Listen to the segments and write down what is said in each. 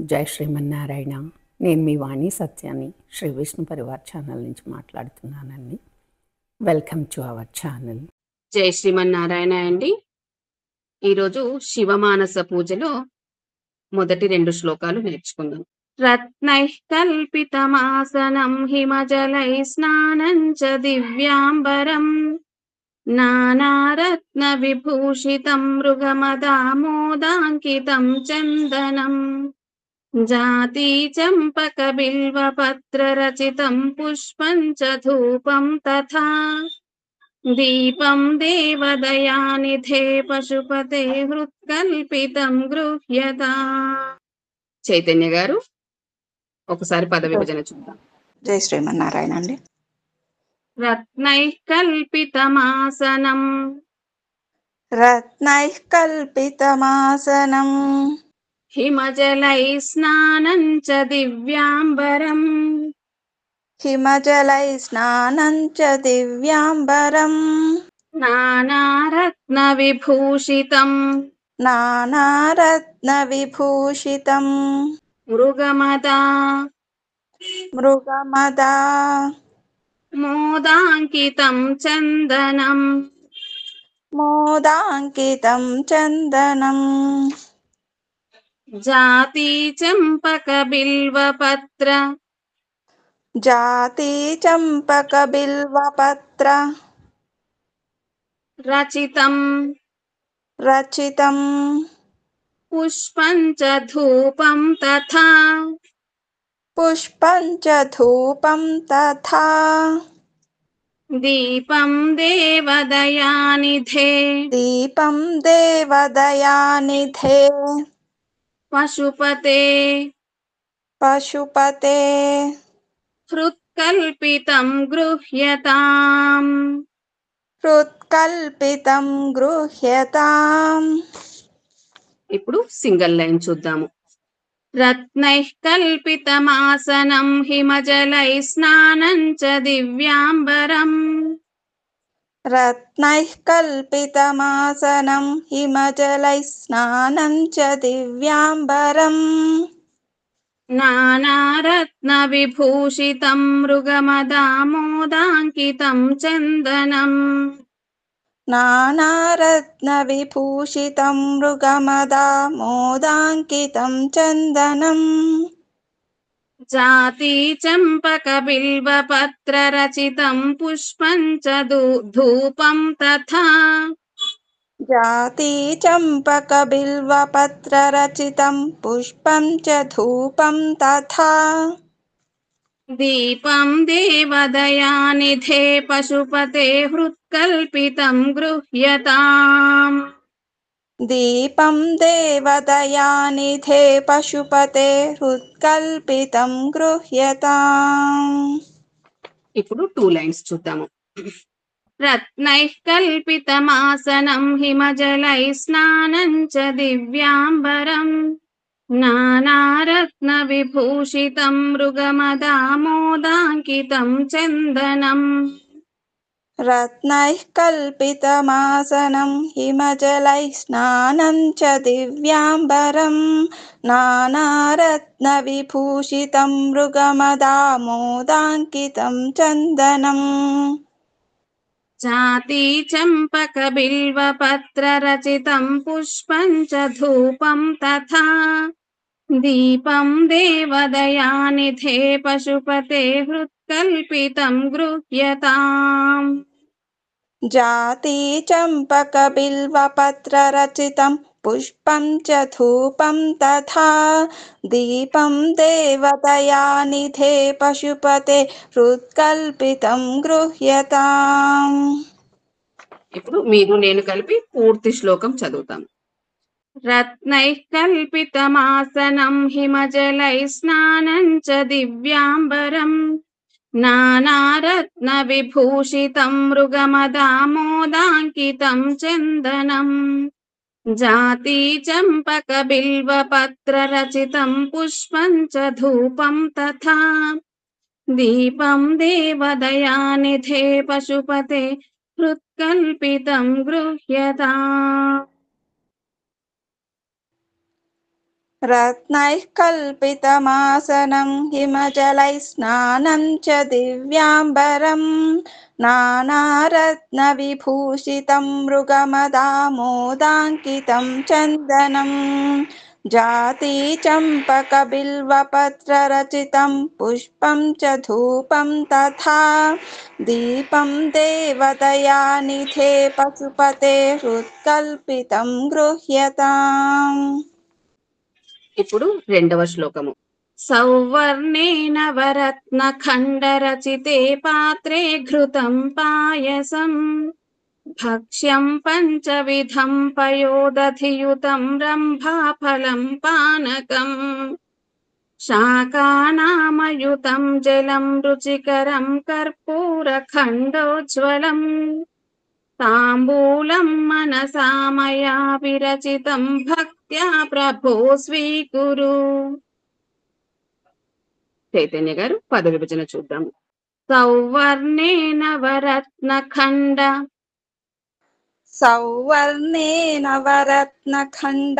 జై శ్రీమన్నారాయణ. నేను మీ వాణి సత్యాన్ని శ్రీ విష్ణు పరివార్ ఛానల్ నుంచి మాట్లాడుతున్నానండి. Welcome to our channel. జై శ్రీమన్నారాయణ అండి. ఈరోజు శివమానస పూజలో మొదటి 2 శ్లోకాలు నేర్చుకుందాం. రత్నైః కల్పితమాసనం హిమజలై స్నానం చ దివ్యాంబరం నానారత్న విభూషితం మృగమదామోదాంకితం చందనం జాతి చంపక బిల్వపత్ర రచితం పుష్పం చ ధూపం తథా దీపం దేవదయానిధే పశుపతే హృత్కల్పితం గృహ్యతా. చైతన్య గారు ఒకసారి పద విభజన చూద్దాం. జై శ్రీమన్నారాయణ అండి. రత్నైః కల్పితమాసనం రత్నైః కల్పితమాసనం హిమజలై స్నానం చ దివ్యాంబరం హిమజలై స్నానం చ దివ్యాంబరం నానారత్న విభూషితం నానారత్న విభూషితం మృగమదా మృగమదా మోదాంకితం చందనం మోదాంకితం చందనం జాతి చంపక బిల్వపత్ర జాతి చంపక బిల్వపత్ర రచితం రచితం పుష్పం చ ధూపం తథా పుష్పం చ ధూపం తథా దీపం దేవదయానిధే దీపం దేవదయానిధే పశుపతే పశుపతే హృత్కల్పితం గృహ్యతాం. హృత్కల్పితం గృహ్యతాం. ఇప్పుడు సింగిల్ లైన్ చూద్దాము. రత్నైః కల్పితమాసనం హిమజలై స్నానం చ దివ్యాంబరం రత్నైః కల్పితమాసనం హిమజలై స్నానం చ దివ్యాంబరం నానారత్న విభూషితం మృగమదామోదాంకితం చందనం నానారత్న విభూషితం మృగమదామోదాంకితం చందనం జాతి చంపక బిల్వపత్ర రచితం పుష్పం చ ధూపం తథా జాతి చంపక బిల్వపత్ర రచితం పుష్పం చ ధూపం తథా దీపం దేవదయానిధే పశుపతే హృత్కల్పితం గృహ్యతాం. దీపం దేవదయానిధే పశుపతే హృత్కల్పితం గృహ్యతాం. ఇప్పుడు 2 లైన్స్ చూద్దాము. రత్నైః కల్పితమాసనం హిమజలై స్నానం చ దివ్యాంబరం నానారత్న విభూషితం మృగమదామోదాంకితం చందనం రత్నైః కల్పితమాసనం హిమజలై స్నానం చ దివ్యాంబరం నానారత్న విభూషితం మృగమదామోదాంకితం చందనం జాతి చంపక బిల్వపత్ర రచితం పుష్పం చ ధూపం తథా దీపం దేవదయానిధే పశుపతే హృత్కల్పితం గృహ్యతాం. జాతి చంపక బిల్వపత్ర రచితం పుష్పం చ ధూపం తథా దీపం దేవదయానిధే పశుపతే హృత్కల్పితం గృహ్యతాం. ఇప్పుడు మీరు నేను కలిపి పూర్తి శ్లోకం చదువుతాం. రత్నైః కల్పితమాసనం హిమజలై స్నానం చ దివ్యాంబరం నానారత్న విభూషితం మృగమదామోదాంకితం చందనం జాతి చంపక బిల్వపత్ర రచితం పుష్పం చ ధూపం తథా దీపం దేవదయానిధే పశుపతే హృత్కల్పితం గృహ్యతాం. रत्नैः कल्पितमासनं हिमजलैः स्नानं च दिव्याम्बरं नानारत्नविभूषितं मृगमदामोदाङ्कितं चन्दनं जातिचम्पकबिल्वपत्ररचितं पुष्पं च धूपं तथा दीपं देवतया निधे पशुपते हृत्कल्पितं गृह्यताम्। ఇప్పుడు రెండవ శ్లోకము. సౌవర్ణేన వరత్న ఖండరచితే పాత్రే ఘృతం పాయసం భక్ష్యం పంచవిధం పయోదధియుతం రంభాఫలం పానకం శాకానామయుతం జలం రుచికరం కర్పూరఖండోజ్వలం తాంబూలం మనసా మయా విరచితం భక్త్యా ప్రభో స్వీకురు. చైతన్య గారు పద విభజన చూద్దాం. సౌవర్ణేన వరత్న ఖండ సౌవర్ణేన వరత్నఖండ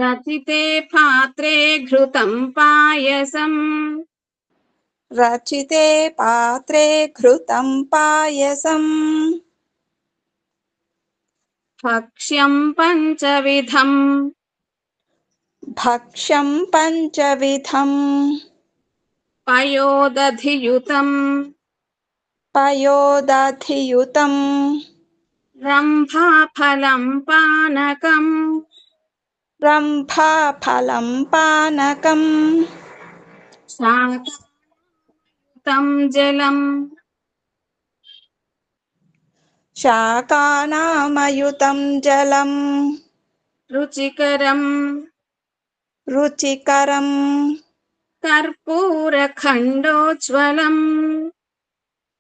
రచితే పాత్రే ఘృతం పాయసం రచితే పాత్రే ఘృతం పాయసం భక్ష్యం పంచవిధం భక్ష్యం పంచవిధం పయోదధియుతం పయోదధియుతం రంభాఫలం పానకం రంభాఫలం పానకం శాకాతం జలం శాకానామయుతం జలం రుచికరం రుచికరం కర్పూరఖండోజ్వలం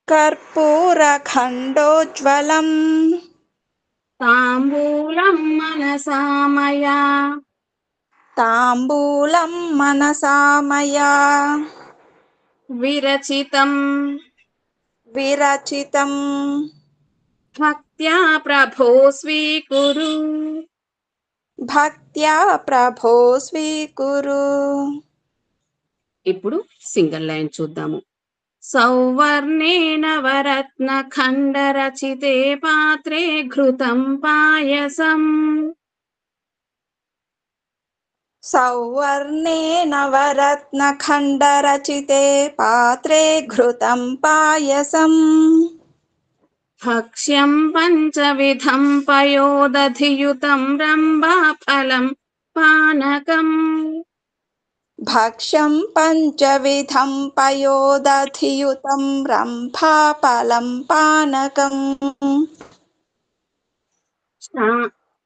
కర్పూరఖండోజ్వలం తాంబూలం మనసా మయా తాంబూలం మనసా మయా విరచితం విరచితం భక్త్యా ప్రభో స్వీకురు. భక్త్యా ప్రభో స్వీకురు. ఇప్పుడు సింగిల్ లైన్ చూద్దాము. సౌవర్ణేన వరత్న ఖండరచితే పాత్రే ఘృతం పాయసం సౌవర్ణేన వరత్నఖండరచితే పాత్రే ఘృతం పాయసం భక్ష్యం పంచవిధం పయోదధియుతం రంభాఫలం పానకం భక్ష్యం పంచవిధం పయోదధియుతం రంభాఫలం పానకం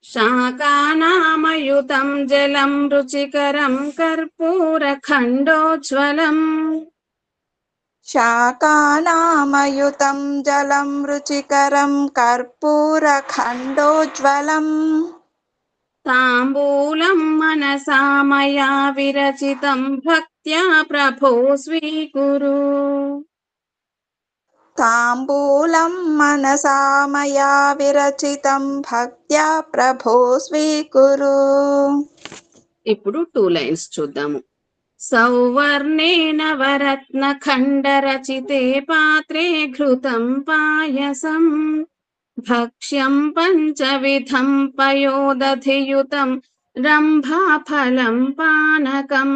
శాకానామయుతం జలం రుచికరం కర్పూరఖండోజ్వలం శాకానామయుతం జలం రుచికరం కర్పూరఖండోజ్వలం తాంబూలం మనసా మయా విరచితం భక్త్యా ప్రభో స్వీకురు. తాంబూలం మనసా మయా విరచితం భక్త్యా ప్రభో స్వీకురు. ఇప్పుడు 2 లైన్స్ చూద్దాము. సౌవర్ణేన వరత్న ఖండరచితే పాత్రే ఘృతం పాయసం భక్ష్యం పంచవిధం పయోదధియుతం రంభాఫలం పానకం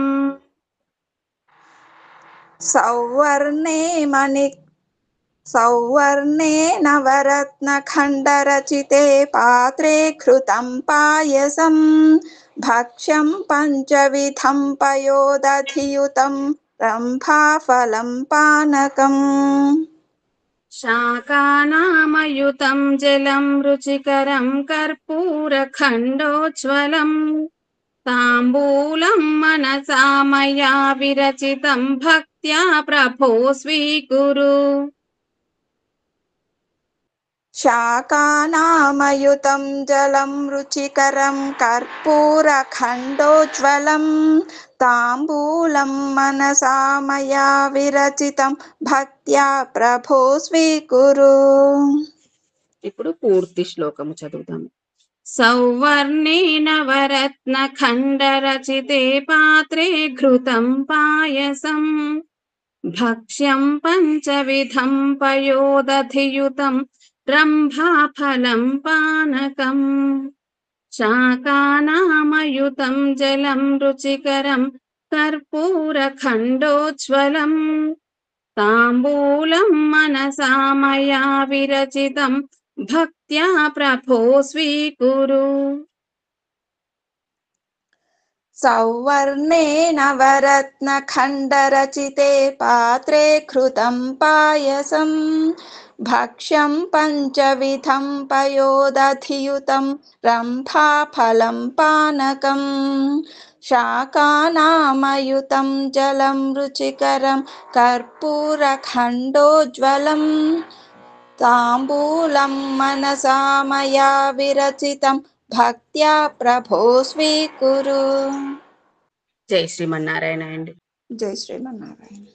సౌవర్ణేన వరత్నఖండరచితే పాత్రే ఘృతం పాయసం భక్ష్యం పంచవిధం పయోదధియుతం రంభాఫలం పానకం శాకానామయుతం జలం రుచికరం కర్పూరఖండోజ్వలం తాంబూలం మనసా మయా విరచితం భక్త్యా ప్రభో స్వీకురు. శాకానామయుతం జలం రుచికరం కర్పూరఖండోజ్వలం తాంబూలం మనసా మయా విరచితం భక్త్యా ప్రభో స్వీకురు. ఇప్పుడు పూర్తి శ్లోకము చదువుతాము. सौवर्णे नवरत्नखण्डरचिते पात्रे घृतं पायसम् भक्ष्यं पञ्चविधं पयोदधियुतं रम्भाफलं पानकम् शाकानामयुतं जलं रुचिकरं कर्पूरखण्डोज्ज्वलम् ताम्बूलं मनसा मया विरचितं भक्त्या प्रभो स्वीकुरु। सौवर्णेन वरत्नखण्डरचिते पात्रे घृतं पायसं भक्ष्यं पञ्चविधं पयोदधियुतं रम्भाफलं पानकम् शाकानामयुतं जलं रुचिकरं कर्पूरखण्डोज्ज्वलम् ताम्बूलं मनसा मया विरचितं భక్త్యా ప్రభో స్వీకురు. జై శ్రీమన్నారాయణ అండి. జై శ్రీమన్నారాయణ.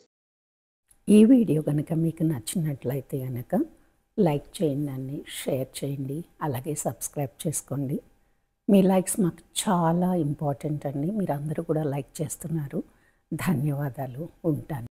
ఈ వీడియో కనుక మీకు నచ్చినట్లయితే కనుక లైక్ చేయండి, షేర్ చేయండి, అలాగే సబ్స్క్రైబ్ చేసుకోండి. మీ లైక్స్ మాకు చాలా ఇంపార్టెంట్ అండి. మీరు అందరూ కూడా లైక్ చేస్తున్నారు. ధన్యవాదాలు. ఉంటాను.